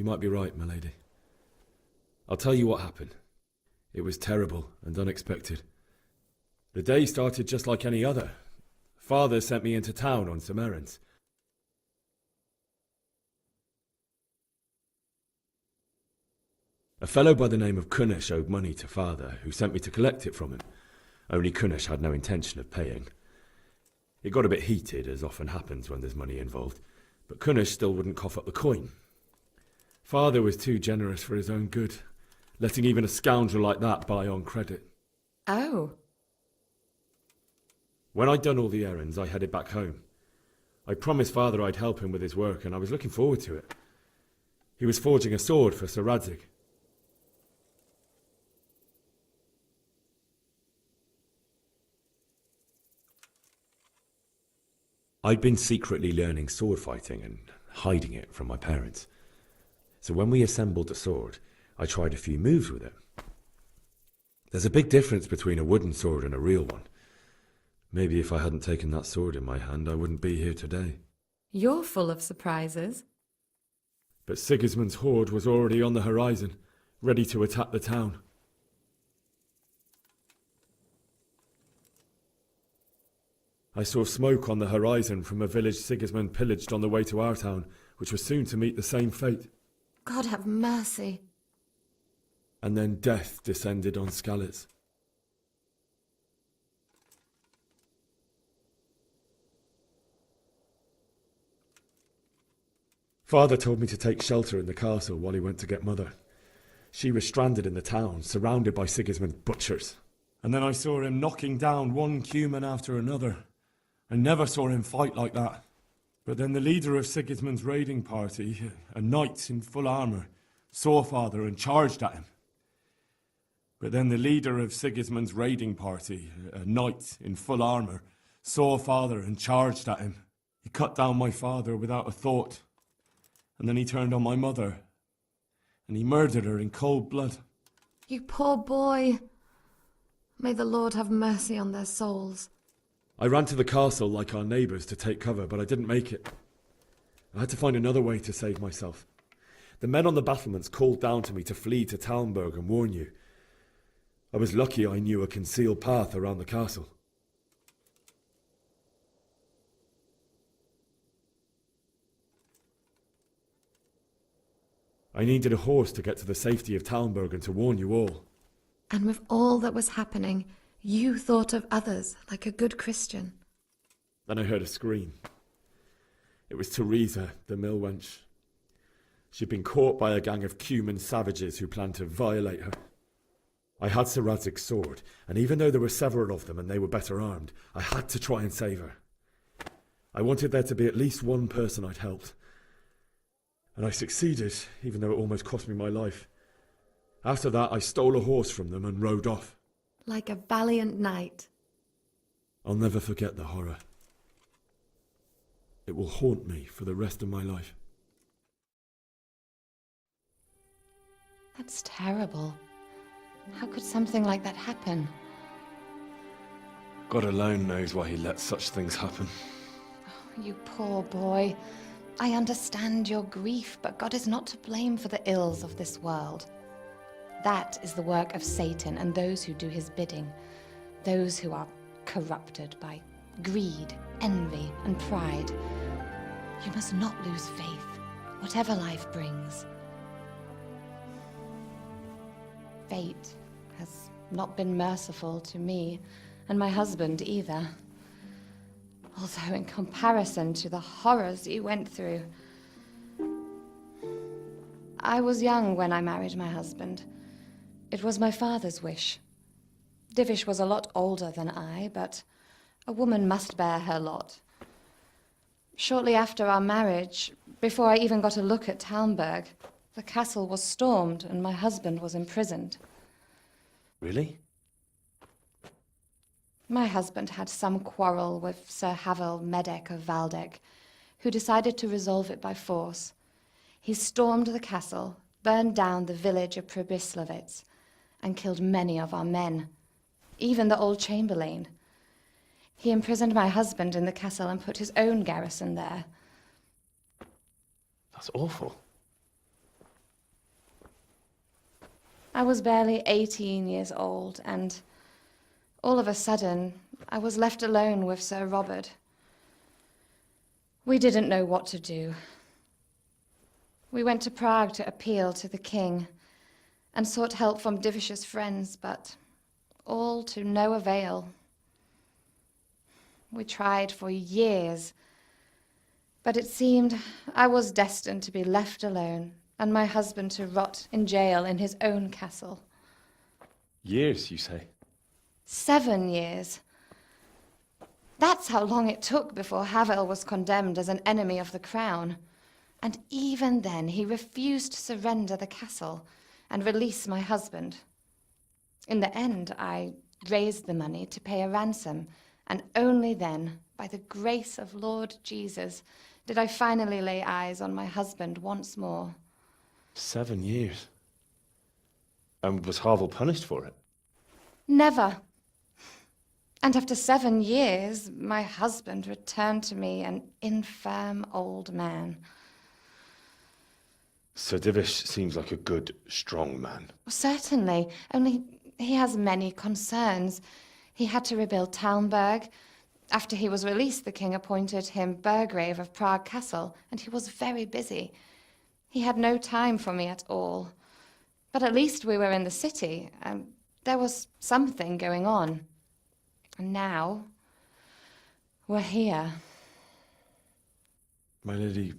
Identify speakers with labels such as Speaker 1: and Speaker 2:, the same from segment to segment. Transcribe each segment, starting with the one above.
Speaker 1: You might be right, my lady. I'll tell you what happened. It was terrible and unexpected. The day started just like any other. Father sent me into town on some errands. A fellow by the name of Cunish owed money to Father, who sent me to collect it from him. Only Cunish had no intention of paying. It got a bit heated, as often happens when there's money involved, but Cunish still wouldn't cough up the coin. Father was too generous for his own good, letting even a scoundrel like that buy on credit.
Speaker 2: Oh.
Speaker 1: When I'd done all the errands, I headed back home. I promised Father I'd help him with his work, and I was looking forward to it. He was forging a sword for Sir Radzig. I'd been secretly learning sword fighting and hiding it from my parents. So when we assembled the sword, I tried a few moves with it. There's a big difference between a wooden sword and a real one. Maybe if I hadn't taken that sword in my hand, I wouldn't be here today.
Speaker 2: You're full of surprises.
Speaker 1: But Sigismund's horde was already on the horizon, ready to attack the town. I saw smoke on the horizon from a village Sigismund pillaged on the way to our town, which was soon to meet the same fate.
Speaker 2: God have mercy.
Speaker 1: And then death descended on Skalitz. Father told me to take shelter in the castle while he went to get Mother. She was stranded in the town, surrounded by Sigismund's butchers. And then I saw him knocking down one Cuman after another. I never saw him fight like that. But then the leader of Sigismund's raiding party, a knight in full armour, saw Father and charged at him. But then the leader of Sigismund's raiding party, a knight in full armour, saw Father and charged at him. He cut down my father without a thought. And then he turned on my mother. And he murdered her in cold blood.
Speaker 2: You poor boy. May the Lord have mercy on their souls.
Speaker 1: I ran to the castle like our neighbours to take cover, but I didn't make it. I had to find another way to save myself. The men on the battlements called down to me to flee to Talmberg and warn you. I was lucky I knew a concealed path around the castle. I needed a horse to get to the safety of Talmberg and to warn you all.
Speaker 2: And with all that was happening, you thought of others like a good Christian.
Speaker 1: Then I heard a scream. It was Teresa, the mill wench. She'd been caught by a gang of Cuman savages who planned to violate her. I had Sir Radzig's sword, and even though there were several of them and they were better armed, I had to try and save her. I wanted there to be at least one person I'd helped. And I succeeded, even though it almost cost me my life. After that, I stole a horse from them and rode off.
Speaker 2: Like a valiant knight.
Speaker 1: I'll never forget the horror. It will haunt me for the rest of my life.
Speaker 2: That's terrible. How could something like that happen?
Speaker 1: God alone knows why he lets such things happen.
Speaker 2: Oh, you poor boy. I understand your grief, but God is not to blame for the ills of this world. That is the work of Satan and those who do his bidding, those who are corrupted by greed, envy, and pride. You must not lose faith, whatever life brings. Fate has not been merciful to me, and my husband either. Although in comparison to the horrors you went through. I was young when I married my husband. It was my father's wish. Divish was a lot older than I, but a woman must bear her lot. Shortly after our marriage, before I even got a look at Talmberg, the castle was stormed and my husband was imprisoned.
Speaker 1: Really?
Speaker 2: My husband had some quarrel with Sir Havel Medek of Valdek, who decided to resolve it by force. He stormed the castle, burned down the village of Pribyslavitz, and killed many of our men, even the old chamberlain. He imprisoned my husband in the castle and put his own garrison there.
Speaker 1: That's awful.
Speaker 2: I was barely 18 years old, and all of a sudden, I was left alone with Sir Robert. We didn't know what to do. We went to Prague to appeal to the king and sought help from Divish's friends, but all to no avail. We tried for years, but it seemed I was destined to be left alone and my husband to rot in jail in his own castle.
Speaker 1: Years, you say?
Speaker 2: 7 years. That's how long it took before Havel was condemned as an enemy of the crown. And even then, he refused to surrender the castle and release my husband. In the end, I raised the money to pay a ransom, and only then, by the grace of Lord Jesus, did I finally lay eyes on my husband once more.
Speaker 1: 7 years? And was Havel punished for it?
Speaker 2: Never. And after 7 years, my husband returned to me an infirm old man.
Speaker 1: Sir Divish seems like a good, strong man.
Speaker 2: Certainly, only he has many concerns. He had to rebuild Talmberg. After he was released, the king appointed him Burgrave of Prague Castle, and he was very busy. He had no time for me at all. But at least we were in the city, and there was something going on. And now, we're here.
Speaker 1: My lady,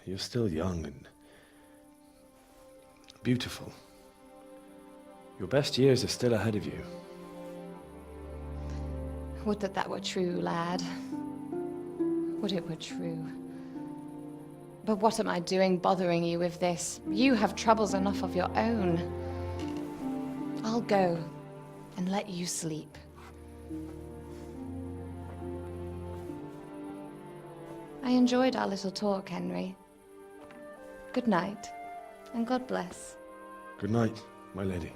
Speaker 1: you're still young and beautiful. Your best years are still ahead of you.
Speaker 2: Would that that were true, lad. Would it were true. But what am I doing bothering you with this? You have troubles enough of your own. I'll go and let you sleep. I enjoyed our little talk, Henry. Good night, and God bless.
Speaker 1: Good night, my lady.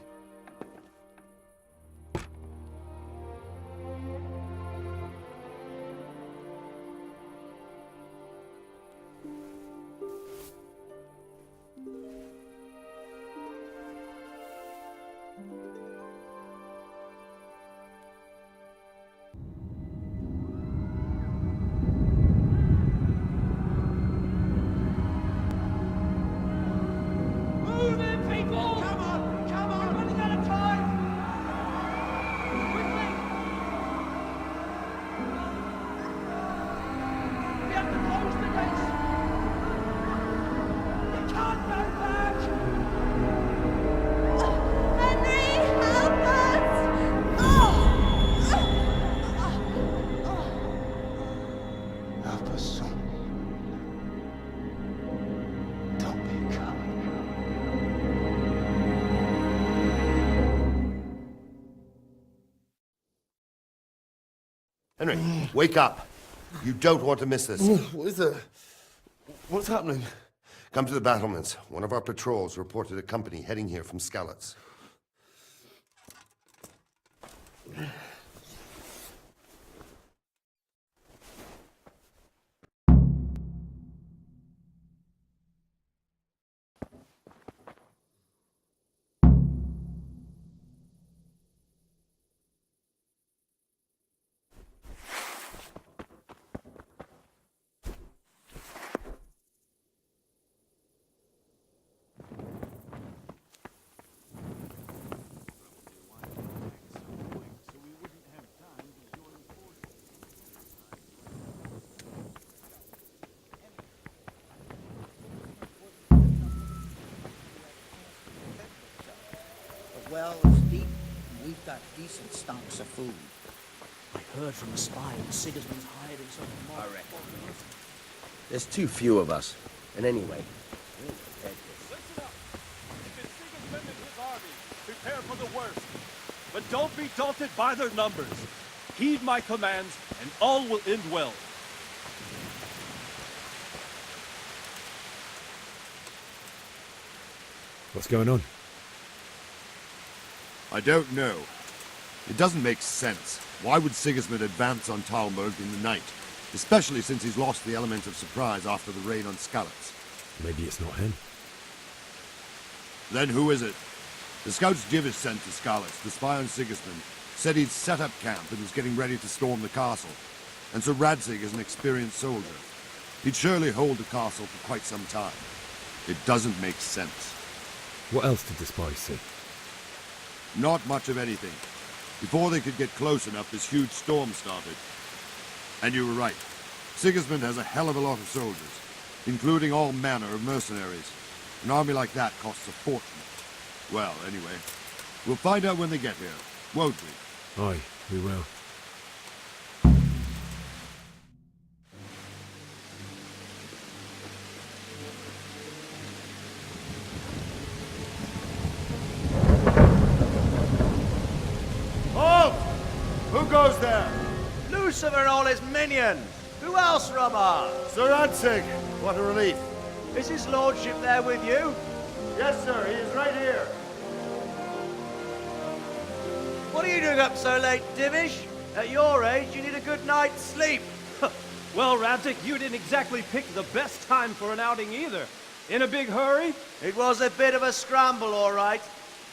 Speaker 3: Henry, wake up. You don't want to miss this.
Speaker 4: What is it? What's happening?
Speaker 3: Come to the battlements. One of our patrols reported a company heading here from Skalitz.
Speaker 5: The well is deep, and we've got decent stocks of food.
Speaker 6: I heard from a spy that Sigismund's hired himself a mob.
Speaker 5: I reckon.
Speaker 4: There's too few of us. And anyway,
Speaker 7: Listen up. If it's Sigismund and his army, prepare for the worst. But don't be daunted by their numbers. Heed my commands, and all will end well.
Speaker 1: What's going on?
Speaker 8: I don't know. It doesn't make sense. Why would Sigismund advance on Talmberg in the night? Especially since he's lost the element of surprise after the raid on Skalitz.
Speaker 1: Maybe it's not him.
Speaker 8: Then who is it? The scouts Divish sent to Skalitz to spy on Sigismund said he'd set up camp and was getting ready to storm the castle. And Sir Radzig is an experienced soldier. He'd surely hold the castle for quite some time. It doesn't make sense.
Speaker 1: What else did the spies see?
Speaker 8: Not much of anything. Before they could get close enough, this huge storm started. And you were right. Sigismund has a hell of a lot of soldiers, including all manner of mercenaries. An army like that costs a fortune. Well, anyway, we'll find out when they get here, won't we?
Speaker 1: Aye, we will.
Speaker 3: Halt! Who goes there?
Speaker 5: Lucifer and all his minions! Who else, Robber?
Speaker 3: Sir Radzig! What a relief.
Speaker 5: Is his lordship there with you?
Speaker 3: Yes, sir, he is right here.
Speaker 5: What are you doing up so late, Divish? At your age, you need a good night's sleep.
Speaker 7: Well, Radzig, you didn't exactly pick the best time for an outing either. In a big hurry?
Speaker 5: It was a bit of a scramble, all right.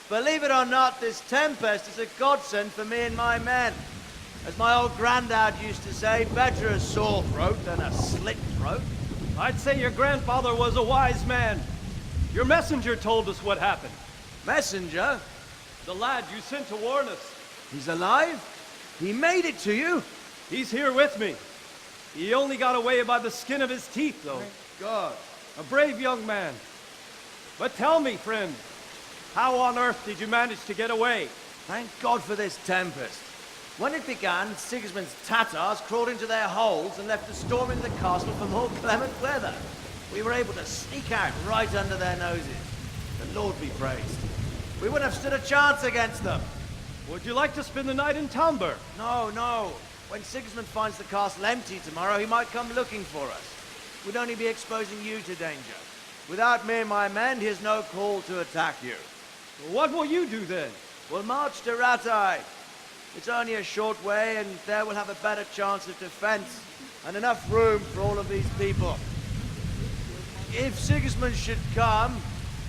Speaker 5: Believe it or not, this tempest is a godsend for me and my men. As my old granddad used to say, better a sore throat than a slit throat.
Speaker 7: I'd say your grandfather was a wise man. Your messenger told us what happened.
Speaker 5: Messenger?
Speaker 7: The lad you sent to warn us.
Speaker 5: He's alive? He made it to you?
Speaker 7: He's here with me. He only got away by the skin of his teeth, though.
Speaker 5: Thank God.
Speaker 7: A brave young man. But tell me, friend, how on earth did you manage to get away?
Speaker 5: Thank God for this tempest. When it began, Sigismund's Tatars crawled into their holes and left us storming the castle for more clement weather. We were able to sneak out right under their noses. The Lord be praised. We wouldn't have stood a chance against them.
Speaker 7: Would you like to spend the night in Talmberg?
Speaker 5: No, no. When Sigismund finds the castle empty tomorrow, he might come looking for us. We'd only be exposing you to danger. Without me and my men, he has no call to attack you.
Speaker 7: What will you do then?
Speaker 5: We'll march to Rattay. It's only a short way, and there we'll have a better chance of defense, and enough room for all of these people. If Sigismund should come,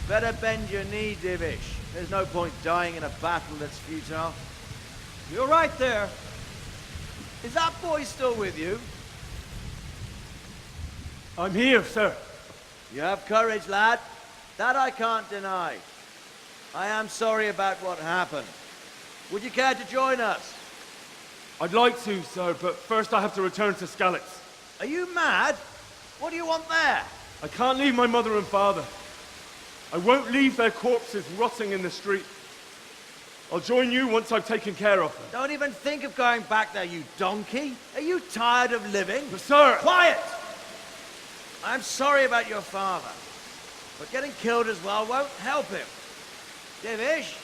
Speaker 5: better bend your knee, Divish. There's no point dying in a battle that's futile.
Speaker 7: You're right there.
Speaker 5: Is that boy still with you?
Speaker 7: I'm here, sir.
Speaker 5: You have courage, lad. That I can't deny. I am sorry about what happened. Would you care to join us?
Speaker 7: I'd like to, sir, but first I have to return to Skalitz.
Speaker 5: Are you mad? What do you want there?
Speaker 7: I can't leave my mother and father. I won't leave their corpses rotting in the street. I'll join you once I've taken care of them.
Speaker 5: Don't even think of going back there, you donkey. Are you tired of living?
Speaker 7: But sir!
Speaker 5: Quiet! I'm sorry about your father, but getting killed as well won't help him. Divish,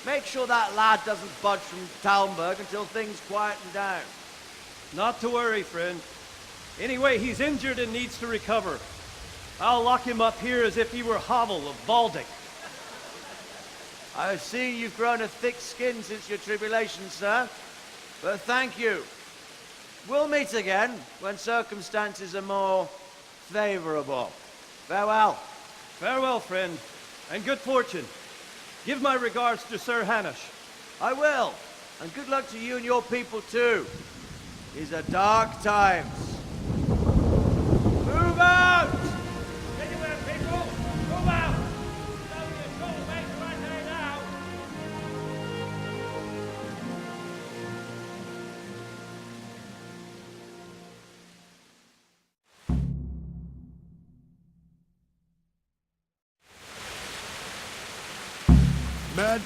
Speaker 5: make sure that lad doesn't budge from Talmberg until things quieten down.
Speaker 7: Not to worry, friend. Anyway, he's injured and needs to recover. I'll lock him up here as if he were Havel of Baldic.
Speaker 5: I've seen you've grown a thick skin since your tribulation, sir. But thank you. We'll meet again when circumstances are more favorable. Farewell.
Speaker 7: Farewell, friend, and good fortune. Give my regards to Sir Hanush.
Speaker 5: I will. And good luck to you and your people, too. These are dark times. Move out!
Speaker 7: Anywhere, people! Move out! It's only a short way to right there now.
Speaker 8: Men,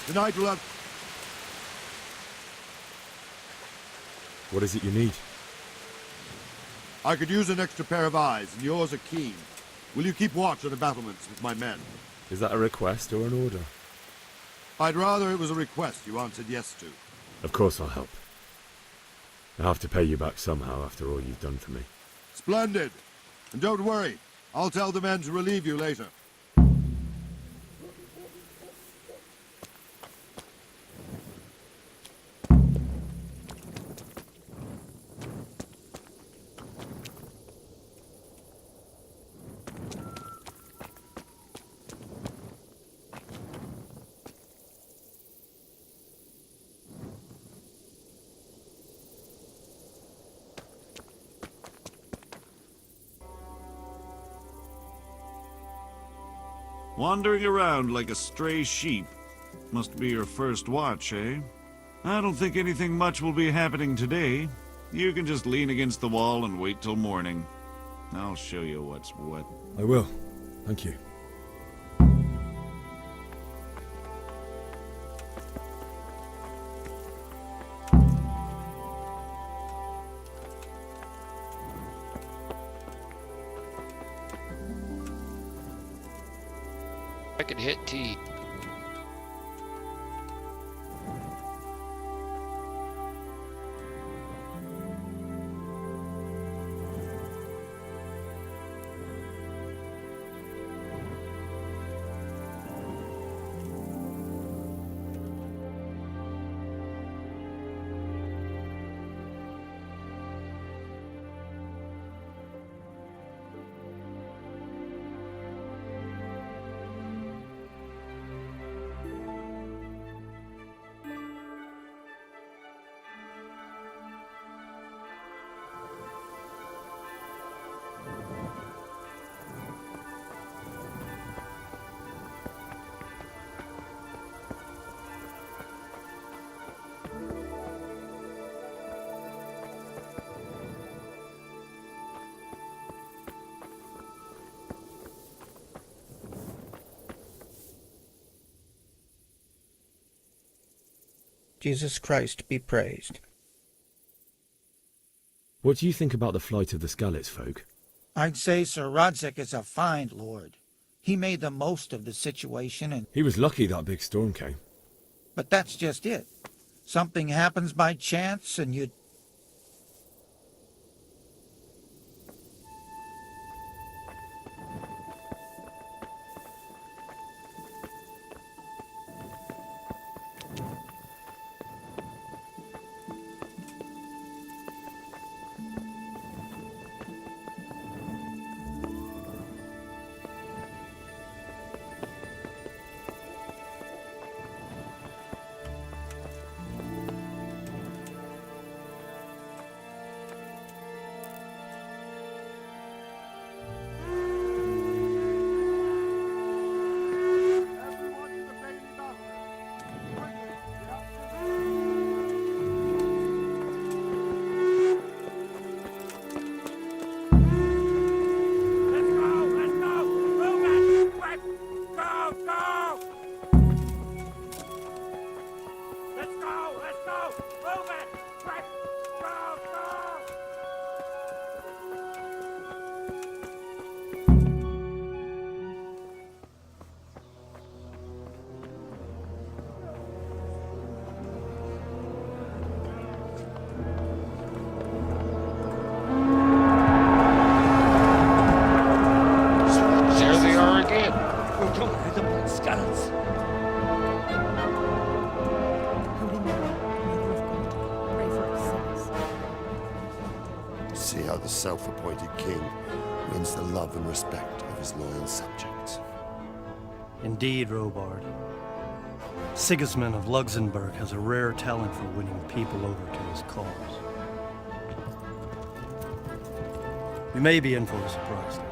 Speaker 8: tonight we'll have...
Speaker 1: What is it you need?
Speaker 8: I could use an extra pair of eyes, and yours are keen. Will you keep watch on the battlements with my men?
Speaker 1: Is that a request or an order?
Speaker 8: I'd rather it was a request you answered yes to.
Speaker 1: Of course I'll help. I have to pay you back somehow after all you've done for me.
Speaker 8: Splendid! And don't worry, I'll tell the men to relieve you later.
Speaker 9: Wandering around like a stray sheep. Must be your first watch, eh? I don't think anything much will be happening today. You can just lean against the wall and wait till morning. I'll show you what's what.
Speaker 1: I will. Thank you.
Speaker 10: I could hit T.
Speaker 11: Jesus Christ be praised.
Speaker 1: What do you think about the flight of the Skalitz folk?
Speaker 11: I'd say Sir Radzig is a fine lord. He made the most of the situation, and
Speaker 1: He was lucky that big storm came.
Speaker 11: but that's just it. Something happens by chance, and you...
Speaker 10: There they are again.
Speaker 3: See how the self-appointed king wins the love and respect of his loyal subjects.
Speaker 6: Indeed, Robard. Sigismund of Luxembourg has a rare talent for winning people over to his cause. We may be in for a surprise, though.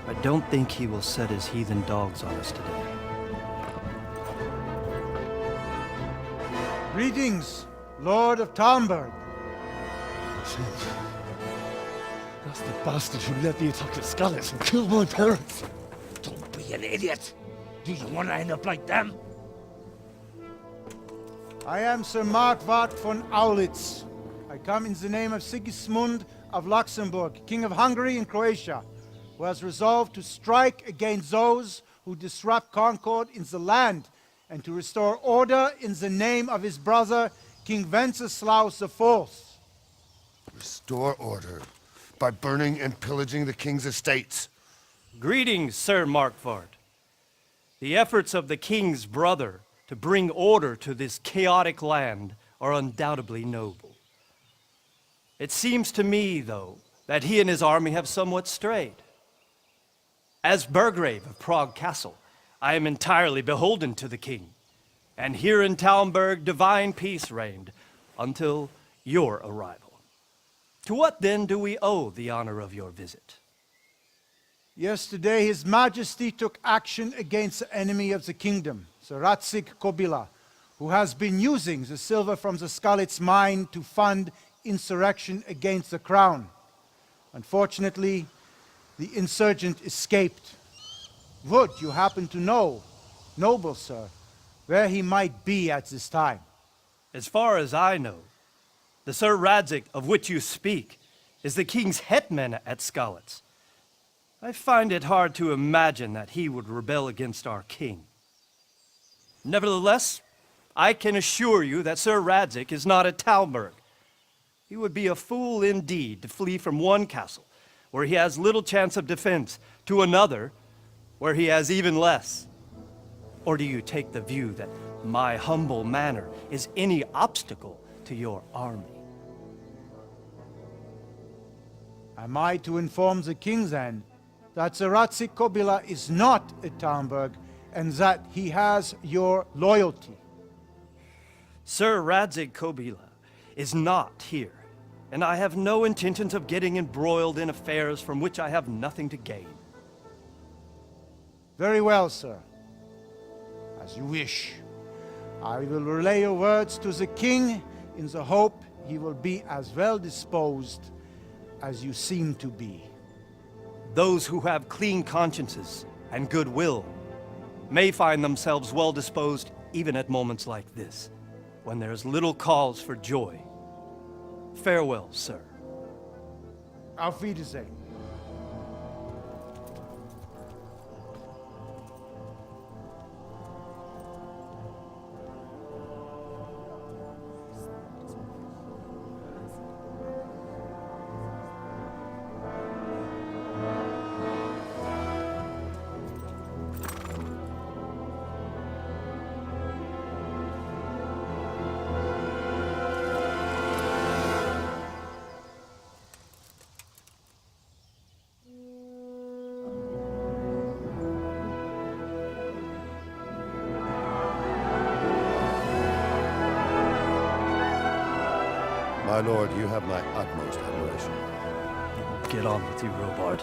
Speaker 6: I don't think he will set his heathen dogs on us today.
Speaker 12: Greetings, Lord of Talmberg.
Speaker 7: That's the bastard who led the attack at Skalitz and killed my parents.
Speaker 6: Don't be an idiot! Do you want to end up like them?
Speaker 12: I am Sir Markwart von Aulitz. I come in the name of Sigismund of Luxembourg, King of Hungary and Croatia, who has resolved to strike against those who disrupt concord in the land and to restore order in the name of his brother, King Wenceslaus IV.
Speaker 3: Restore order by burning and pillaging the king's estates.
Speaker 6: Greetings, Sir Markwart. The efforts of the king's brother to bring order to this chaotic land are undoubtedly noble. It seems to me, though, that he and his army have somewhat strayed. As Burgrave of Prague Castle, I am entirely beholden to the king, and here in Talmberg divine peace reigned until your arrival. To what then do we owe the honor of your visit?
Speaker 12: Yesterday, His Majesty took action against the enemy of the kingdom, Sir Ratzik Kobila, who has been using the silver from the Skalitz mine to fund insurrection against the crown. Unfortunately, the insurgent escaped. Would you happen to know, noble sir, where he might be at this time?
Speaker 6: As far as I know, the Sir Radzik of which you speak is the king's hetman at Skalitz. I find it hard to imagine that he would rebel against our king. Nevertheless, I can assure you that Sir Radzik is not at Talmberg. He would be a fool indeed to flee from one castle, where he has little chance of defense, to another, where he has even less. Or do you take the view that my humble manner is any obstacle to your army?
Speaker 12: Am I to inform the king then that Sir Ratzik Kobila is not at Talmberg and that he has your loyalty?
Speaker 6: Sir Radzik Kobila is not here, and I have no intentions of getting embroiled in affairs from which I have nothing to gain.
Speaker 12: Very well, sir. As you wish. I will relay your words to the king in the hope he will be as well disposed as you seem to be.
Speaker 6: Those who have clean consciences and goodwill may find themselves well disposed even at moments like this, when there is little cause for joy. Farewell, sir.
Speaker 12: Auf Wiedersehen.
Speaker 3: My lord, you have my utmost admiration.
Speaker 6: Get on with you, Robard.